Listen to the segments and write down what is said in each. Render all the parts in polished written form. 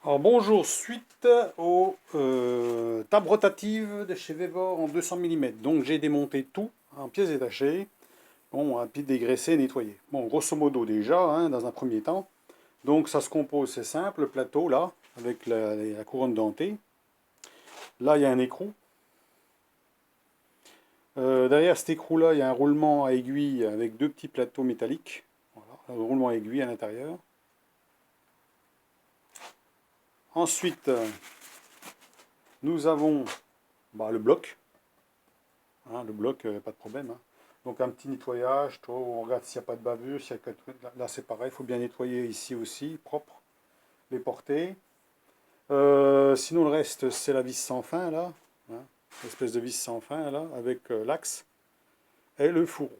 Alors bonjour, suite aux tables rotatives de chez Vevor en 200 mm. Donc j'ai démonté tout en pièces détachées, bon, un puis dégraissé, nettoyé. Bon, grosso modo déjà, hein, dans un premier temps. Donc ça se compose, c'est simple, le plateau là, avec la couronne dentée. Là il y a un écrou. Derrière cet écrou-là, il y a un roulement à aiguille avec deux petits plateaux métalliques. Voilà, un roulement à aiguille à l'intérieur. Ensuite, nous avons le bloc. Hein, le bloc, pas de problème, hein. Donc un petit nettoyage, toi, on regarde s'il n'y a pas de bavure, s'il y a quelque truc. Là, c'est pareil, il faut bien nettoyer ici aussi, propre, les portées. Sinon le reste, c'est la vis sans fin là, hein, l'espèce de vis sans fin là, avec l'axe et le fourreau.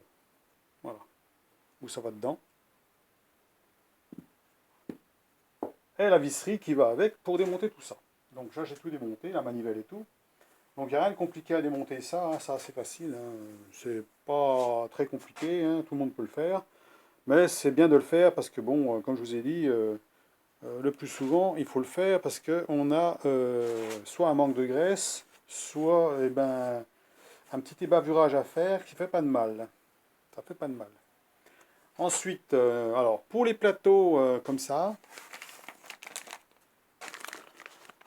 Voilà, où ça va dedans. Et la visserie qui va avec pour démonter tout ça. Donc là j'ai tout démonté, la manivelle et tout. Donc il n'y a rien de compliqué à démonter ça, hein, ça c'est facile, hein. C'est pas très compliqué, hein, tout le monde peut le faire. Mais c'est bien de le faire parce que, bon, comme je vous ai dit, le plus souvent, il faut le faire parce qu'on a soit un manque de graisse, soit un petit ébavurage à faire qui fait pas de mal. Ça fait pas de mal. Ensuite, alors, pour les plateaux comme ça,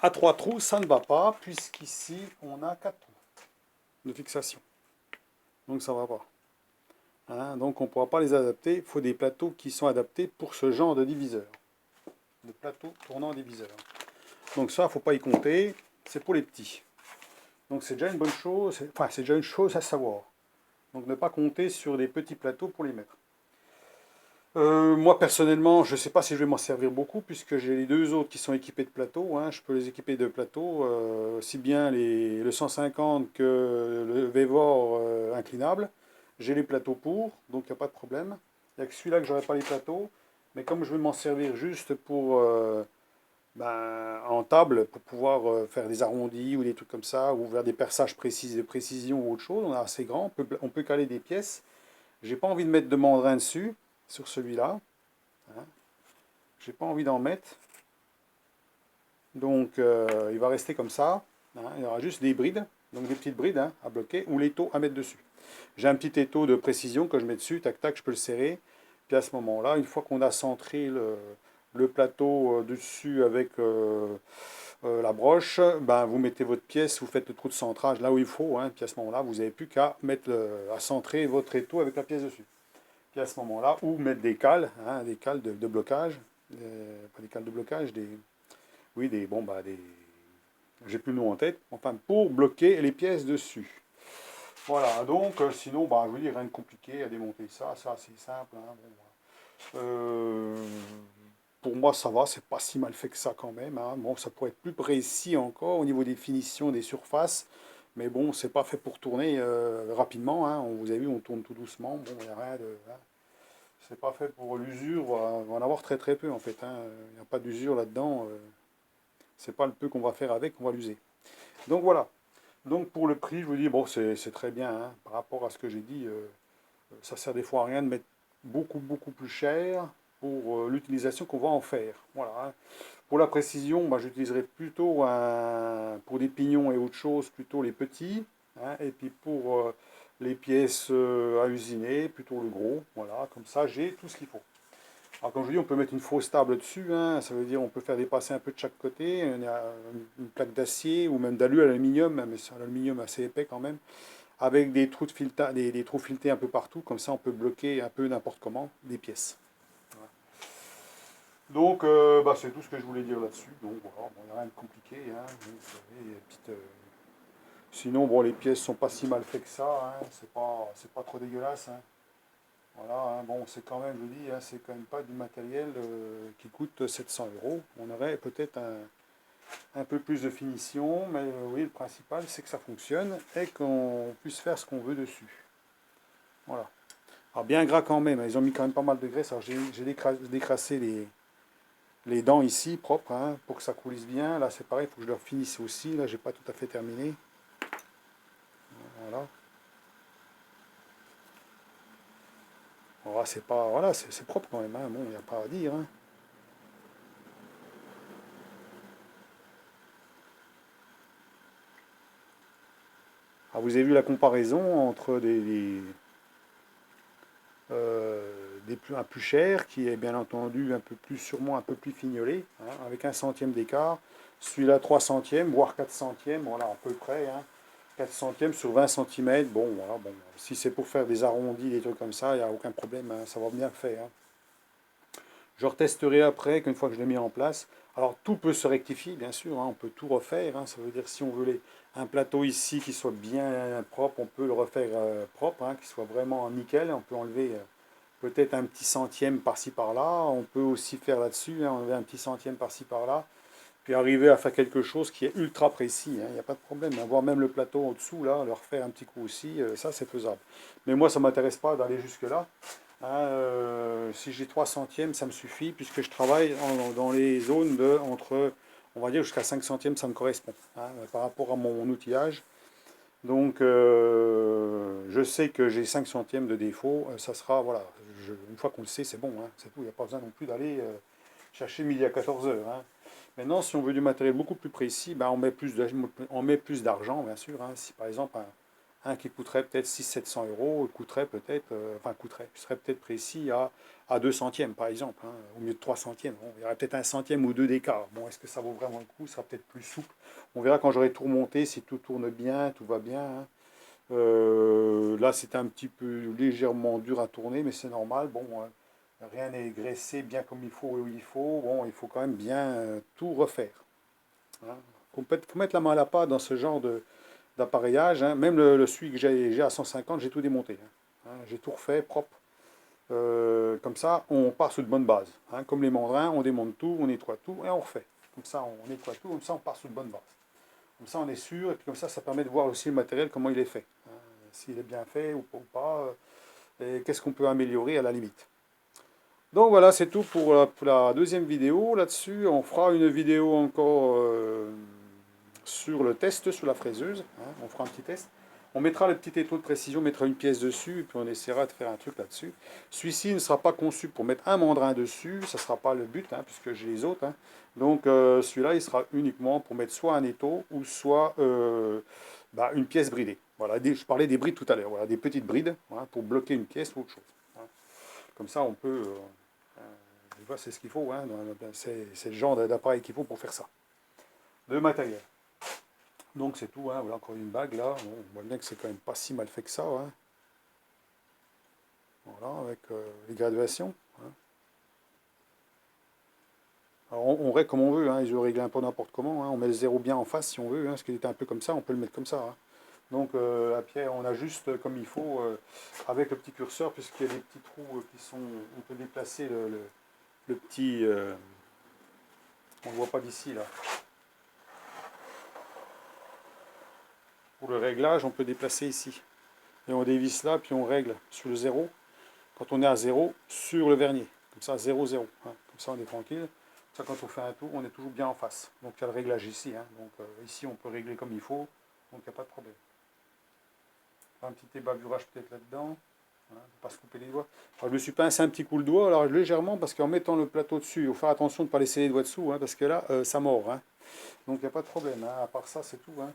à trois trous, ça ne va pas, puisqu'ici, on a quatre trous de fixation. Donc ça ne va pas. Hein, donc on ne pourra pas les adapter. Il faut des plateaux qui sont adaptés pour ce genre de diviseur. De plateaux tournant diviseur. Donc ça, il ne faut pas y compter, c'est pour les petits. Donc c'est déjà une bonne chose, enfin c'est déjà une chose à savoir. Donc ne pas compter sur des petits plateaux pour les mettre. Moi personnellement, je ne sais pas si je vais m'en servir beaucoup, puisque j'ai les deux autres qui sont équipés de plateaux, hein. Je peux les équiper de plateaux, aussi bien le 150 que le Vevor inclinable. J'ai les plateaux pour, donc il n'y a pas de problème. Il n'y a que celui-là que j'aurai pas les plateaux. Mais comme je vais m'en servir juste pour en table pour pouvoir faire des arrondis ou des trucs comme ça, ou faire des perçages précis, de précision ou autre chose. On est assez grand, on peut caler des pièces. J'ai pas envie de mettre de mandrin dessus, sur celui-là. Hein. J'ai pas envie d'en mettre. Donc il va rester comme ça. Hein. Il y aura juste des brides, donc des petites brides, hein, à bloquer, ou l'étau à mettre dessus. J'ai un petit étau de précision que je mets dessus, tac tac, je peux le serrer. Puis à ce moment-là, une fois qu'on a centré le plateau dessus avec la broche, ben, vous mettez votre pièce, vous faites le trou de centrage là où il faut, hein, puis à ce moment-là, vous n'avez plus qu'à mettre à centrer votre étau avec la pièce dessus. Puis à ce moment-là, ou mettre des cales de blocage, pas des cales de blocage, oui, j'ai plus le nom en tête, enfin pour bloquer les pièces dessus. Voilà, donc sinon, je vous dis, rien de compliqué à démonter ça, c'est simple, hein, bon, voilà. Pour moi, ça va, c'est pas si mal fait que ça quand même, hein. Bon, ça pourrait être plus précis encore au niveau des finitions des surfaces, mais bon, c'est pas fait pour tourner rapidement, hein. Vous avez vu, on tourne tout doucement. Bon, il n'y a rien de. Hein. C'est pas fait pour l'usure, on va en avoir très très peu en fait, hein. Il n'y a pas d'usure là-dedans. C'est pas le peu qu'on va faire avec, on va l'user. Donc voilà. Donc pour le prix, je vous dis, bon, c'est très bien, hein. Par rapport à ce que j'ai dit, ça sert des fois à rien de mettre beaucoup plus cher pour l'utilisation qu'on va en faire. Voilà, hein. Pour la précision, moi j'utiliserai plutôt pour des pignons et autre chose, plutôt les petits. Hein, et puis pour les pièces à usiner, plutôt le gros. Voilà, comme ça j'ai tout ce qu'il faut. Alors comme je vous dis, on peut mettre une fausse table dessus. Hein, ça veut dire on peut faire dépasser un peu de chaque côté. Une plaque d'acier ou même d'alu à l'aluminium, mais c'est un aluminium assez épais quand même, avec des trous, des trous filetés un peu partout. Comme ça on peut bloquer un peu n'importe comment des pièces. Voilà. Donc, c'est tout ce que je voulais dire là-dessus. Donc, voilà, bon, il n'y a rien de compliqué. Hein. Vous savez, sinon, bon, les pièces sont pas si mal faites que ça. Hein. C'est pas trop dégueulasse. Hein. Voilà, hein. Bon, c'est quand même, je vous dis, hein, c'est quand même pas du matériel qui coûte 700 euros. On aurait peut-être un peu plus de finition, mais oui, le principal, c'est que ça fonctionne et qu'on puisse faire ce qu'on veut dessus. Voilà. Alors, bien gras quand même. Hein. Ils ont mis quand même pas mal de graisse. Alors, j'ai décrassé les dents ici, propres, hein, pour que ça coulisse bien. Là, c'est pareil, il faut que je leur finisse aussi. Là, j'ai pas tout à fait terminé. Voilà. Voilà, c'est pas, voilà, c'est propre quand même. Hein. Bon, il n'y a pas à dire. Hein. Alors vous avez vu la comparaison entre un plus cher, qui est bien entendu un peu plus, sûrement un peu plus fignolé, hein, avec 1 centième d'écart. Celui-là 3 centièmes, voire 4 centièmes, voilà à peu près. Hein. 4 centièmes sur 20 cm, bon, voilà, bon, si c'est pour faire des arrondis, des trucs comme ça, il n'y a aucun problème, hein, ça va bien faire. Hein. Je retesterai après, qu'une fois que je l'ai mis en place. Alors tout peut se rectifier, bien sûr, hein, on peut tout refaire. Hein, ça veut dire si on veut un plateau ici qui soit bien propre, on peut le refaire propre, hein, qui soit vraiment nickel. On peut enlever peut-être un petit centième par-ci par-là. On peut aussi faire là-dessus, hein, enlever un petit centième par-ci par-là. Puis arriver à faire quelque chose qui est ultra précis, hein, il n'y a pas de problème. Avoir même le plateau en dessous, là, le refaire un petit coup aussi, ça c'est faisable. Mais moi ça ne m'intéresse pas d'aller jusque-là. Hein, si j'ai 3 centièmes, ça me suffit, puisque je travaille dans les zones de entre, on va dire jusqu'à 5 centièmes, ça me correspond, hein, par rapport à mon outillage. Donc je sais que j'ai 5 centièmes de défaut, ça sera, voilà, une fois qu'on le sait, c'est bon, hein, c'est tout, il n'y a pas besoin non plus d'aller chercher midi à 14 heures. Hein. Maintenant, si on veut du matériel beaucoup plus précis, ben on met plus d'argent, bien sûr. Hein. Si par exemple un qui coûterait peut-être 600-700 euros, coûterait peut-être, serait peut-être précis à 2 centièmes, par exemple, hein, au mieux de 3 centièmes. Bon, il y aurait peut-être 1 centième ou deux d'écart. Bon, est-ce que ça vaut vraiment le coup? Ça sera peut-être plus souple. On verra quand j'aurai tout remonté, si tout tourne bien, tout va bien. Hein. Là, c'est un petit peu légèrement dur à tourner, mais c'est normal. Bon, rien n'est graissé bien comme il faut où il faut. Bon, il faut quand même bien tout refaire. Hein. Faut mettre la main à la pâte dans ce genre d'appareillage. Hein. Même le celui que j'ai à 150, j'ai tout démonté. Hein. Hein, j'ai tout refait propre. Comme ça, on part sur de bonnes bases. Hein. Comme les mandrins, on démonte tout, on nettoie tout et on refait. Comme ça, on nettoie tout, comme ça, on part sur de bonnes bases. Comme ça, on est sûr, et puis comme ça permet de voir aussi le matériel, comment il est fait. Hein. S'il est bien fait ou pas, et qu'est-ce qu'on peut améliorer à la limite. Donc voilà, c'est tout pour la deuxième vidéo. Là-dessus, on fera une vidéo encore sur le test sur la fraiseuse. Hein. On fera un petit test. On mettra le petit étau de précision, on mettra une pièce dessus, et puis on essaiera de faire un truc là-dessus. Celui-ci ne sera pas conçu pour mettre un mandrin dessus, ça ne sera pas le but, hein, puisque j'ai les autres. Hein. Donc celui-là, il sera uniquement pour mettre soit un étau, ou soit une pièce bridée. Voilà, je parlais des brides tout à l'heure, voilà, des petites brides, hein, pour bloquer une pièce ou autre chose. Hein. Comme ça, on peut... c'est ce qu'il faut, hein, c'est le genre d'appareil qu'il faut pour faire ça. De matériel. Donc c'est tout, hein, voilà encore une bague là, bon, on voit bien que c'est quand même pas si mal fait que ça. Hein. Voilà, avec les graduations. Hein. Alors on règle comme on veut, hein, je règle un peu n'importe comment, hein, on met le zéro bien en face si on veut, hein, parce qu'il était un peu comme ça, on peut le mettre comme ça. Hein. Donc à pierre, on ajuste comme il faut avec le petit curseur, puisqu'il y a des petits trous qui sont. On peut déplacer le petit. On ne voit pas d'ici là. Pour le réglage, on peut déplacer ici. Et on dévisse là, puis on règle sur le 0. Quand on est à 0, sur le vernier. Comme ça, 0, 0. Hein. Comme ça, on est tranquille. Ça, quand on fait un tour, on est toujours bien en face. Donc, il y a le réglage ici. Hein. Donc, ici, on peut régler comme il faut. Donc, il n'y a pas de problème. Un petit ébavurage peut-être là-dedans. Voilà, pas se couper les doigts. Alors, je me suis pincé un petit coup le doigt, alors légèrement, parce qu'en mettant le plateau dessus, il faut faire attention de ne pas laisser les doigts dessous, hein, parce que là, ça mord. Hein. Donc, il n'y a pas de problème. Hein. À part ça, c'est tout. Hein.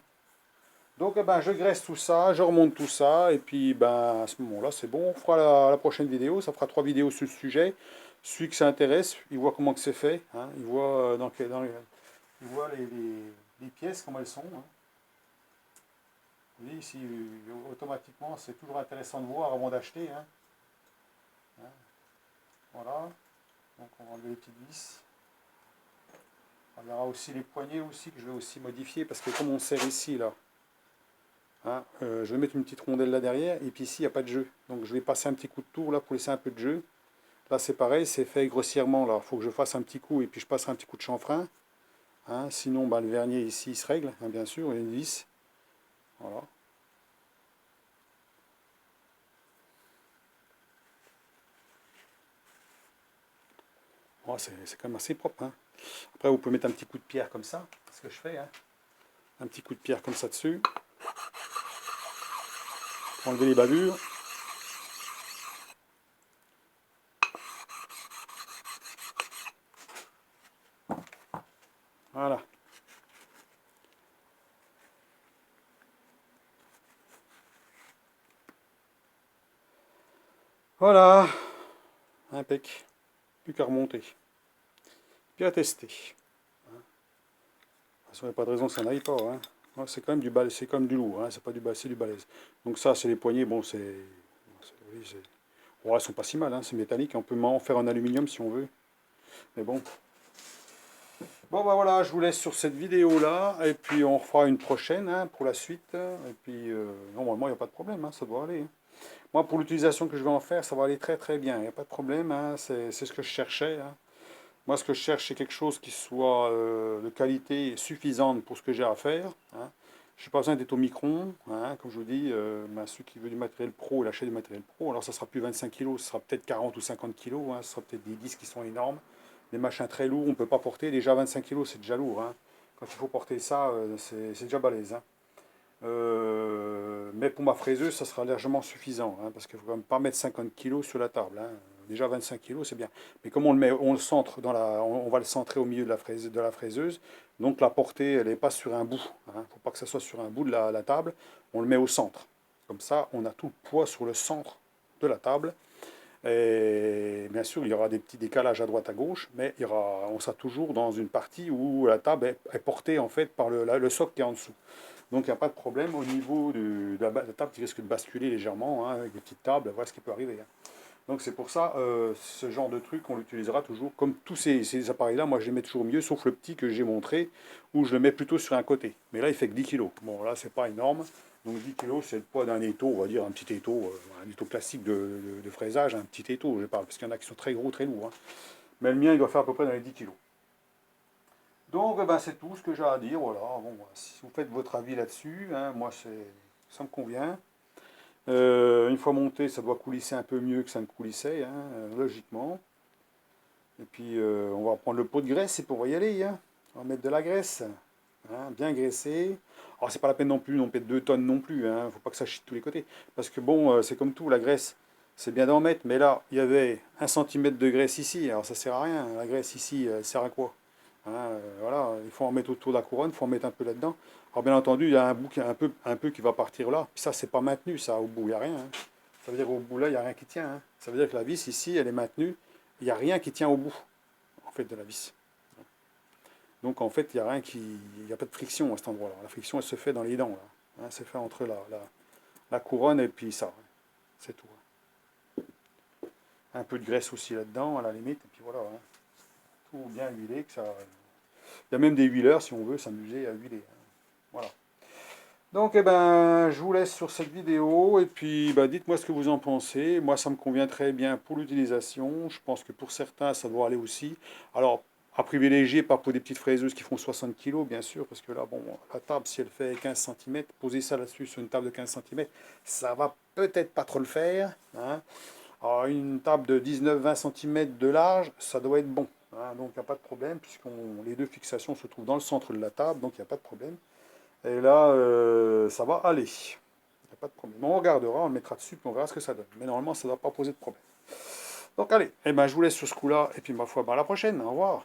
Donc je graisse tout ça, je remonte tout ça, et puis à ce moment-là, c'est bon. On fera la prochaine vidéo, ça fera 3 vidéos sur le sujet. Celui que ça intéresse, il voit comment que c'est fait, hein, il voit, il voit les pièces, comment elles sont. Hein. Vous voyez ici, automatiquement, c'est toujours intéressant de voir avant d'acheter. Hein. Hein. Voilà, donc on va enlever les petites vis. Il y aura aussi les poignées aussi, que je vais aussi modifier, parce que comme on serre ici, là, hein, je vais mettre une petite rondelle là derrière, et puis ici il n'y a pas de jeu. Donc je vais passer un petit coup de tour là pour laisser un peu de jeu. Là c'est pareil, c'est fait grossièrement là. Il faut que je fasse un petit coup et puis je passerai un petit coup de chanfrein. Hein, sinon le vernier ici il se règle, hein, bien sûr, il y a une vis. Voilà. Oh, c'est quand même assez propre. Hein. Après vous pouvez mettre un petit coup de pierre comme ça, c'est ce que je fais. Hein. Un petit coup de pierre comme ça dessus. Enlever les bavures. Voilà. Voilà, impec. Plus qu'à remonter. Puis à tester. De toute façon, il n'y a pas de raison que ça n'aille pas. Hein. Ouais, c'est quand même du balai, c'est comme du lourd, hein. C'est pas du balai, c'est du balèze. Donc ça, c'est les poignées, bon, oui, bon, elles sont pas si mal, hein. C'est métallique, on peut en faire en aluminium si on veut. Mais bon. Bon, bah voilà, je vous laisse sur cette vidéo-là, et puis on fera une prochaine hein, pour la suite. Et puis, normalement, il n'y a pas de problème, hein, ça doit aller. Hein. Moi, pour l'utilisation que je vais en faire, ça va aller très très bien, il n'y a pas de problème, hein, c'est ce que je cherchais. Hein. Moi, ce que je cherche, c'est quelque chose qui soit de qualité suffisante pour ce que j'ai à faire. Hein. Je n'ai pas besoin d'être au micron. Hein, comme je vous dis, celui qui veut du matériel pro, il achète du matériel pro. Alors, ça sera plus 25 kg, ce sera peut-être 40 ou 50 kg. Hein, ce sera peut-être des disques qui sont énormes. Des machins très lourds, on ne peut pas porter. Déjà 25 kg, c'est déjà lourd. Hein. Quand il faut porter ça, c'est déjà balèze. Hein. Mais pour ma fraiseuse, ça sera largement suffisant, hein, parce qu'il ne faut quand même pas mettre 50 kg sur la table. Hein. Déjà 25 kg, c'est bien. Mais comme on le met, on le centre on va le centrer au milieu de la fraiseuse, donc la portée, elle n'est pas sur un bout. Il ne faut pas que ça soit sur un bout de la table. On le met au centre. Comme ça, on a tout le poids sur le centre de la table. Et bien sûr, il y aura des petits décalages à droite à gauche, mais on sera toujours dans une partie où la table est portée en fait par le socle qui est en dessous. Donc il n'y a pas de problème au niveau de la table qui risque de basculer légèrement, hein, avec des petites tables, voilà ce qui peut arriver. Hein. Donc c'est pour ça, ce genre de truc, on l'utilisera toujours. Comme tous ces appareils-là, moi je les mets toujours mieux, sauf le petit que j'ai montré, où je le mets plutôt sur un côté. Mais là, il fait que 10 kg. Bon, là, c'est pas énorme. Donc 10 kg, c'est le poids d'un étau, on va dire un petit étau, un étau classique de fraisage, un petit étau, je parle, parce qu'il y en a qui sont très gros, très lourds. Hein. Mais le mien, il doit faire à peu près dans les 10 kg. Donc ben, c'est tout ce que j'ai à dire. Voilà. Bon, si vous faites votre avis là-dessus, hein, moi ça me convient. Une fois monté, ça doit coulisser un peu mieux que ça ne coulissait, hein, logiquement. Et puis on va prendre le pot de graisse et puis on va y aller. Hein. On va mettre de la graisse, hein, bien graissée. Alors c'est pas la peine non plus, non plus de 2 tonnes non plus. Hein, faut pas que ça chie de tous les côtés. Parce que bon, c'est comme tout, la graisse, c'est bien d'en mettre. Mais là, il y avait 1 cm de graisse ici. Alors ça sert à rien. La graisse ici, elle sert à quoi? Hein, voilà, il faut en mettre autour de la couronne, il faut en mettre un peu là-dedans. Alors bien entendu, il y a un bout un peu qui va partir là. Puis ça, c'est pas maintenu, ça, au bout, il n'y a rien. Hein. Ça veut dire qu'au bout là, il n'y a rien qui tient. Hein. Ça veut dire que la vis ici, elle est maintenue. Il n'y a rien qui tient au bout, en fait, de la vis. Donc en fait, il n'y a rien qui. Il n'y a pas de friction à cet endroit-là. La friction, elle se fait dans les dents, là. Hein, elle se fait entre la couronne et puis ça. Hein. C'est tout. Hein. Un peu de graisse aussi là-dedans, à la limite, et puis voilà. Hein. Tout bien huilé, que ça. Il y a même des huileurs si on veut s'amuser à huiler. Hein. Voilà. Donc eh ben, je vous laisse sur cette vidéo et puis ben, dites-moi ce que vous en pensez. Moi, ça me convient très bien pour l'utilisation. Je pense que pour certains, ça doit aller aussi. Alors, à privilégier, pas pour des petites fraiseuses qui font 60 kg, bien sûr, parce que là, bon, la table, si elle fait 15 cm, poser ça là-dessus sur une table de 15 cm, ça va peut-être pas trop le faire. Hein. Alors, une table de 19-20 cm de large, ça doit être bon. Hein, donc, il n'y a pas de problème, puisque les deux fixations se trouvent dans le centre de la table, donc il n'y a pas de problème. Et là, ça va aller. Il n'y a pas de problème. On regardera, on le mettra dessus, puis on verra ce que ça donne. Mais normalement, ça ne doit pas poser de problème. Donc allez, eh ben, je vous laisse sur ce coup-là, et puis ma foi, ben, à la prochaine. Au revoir.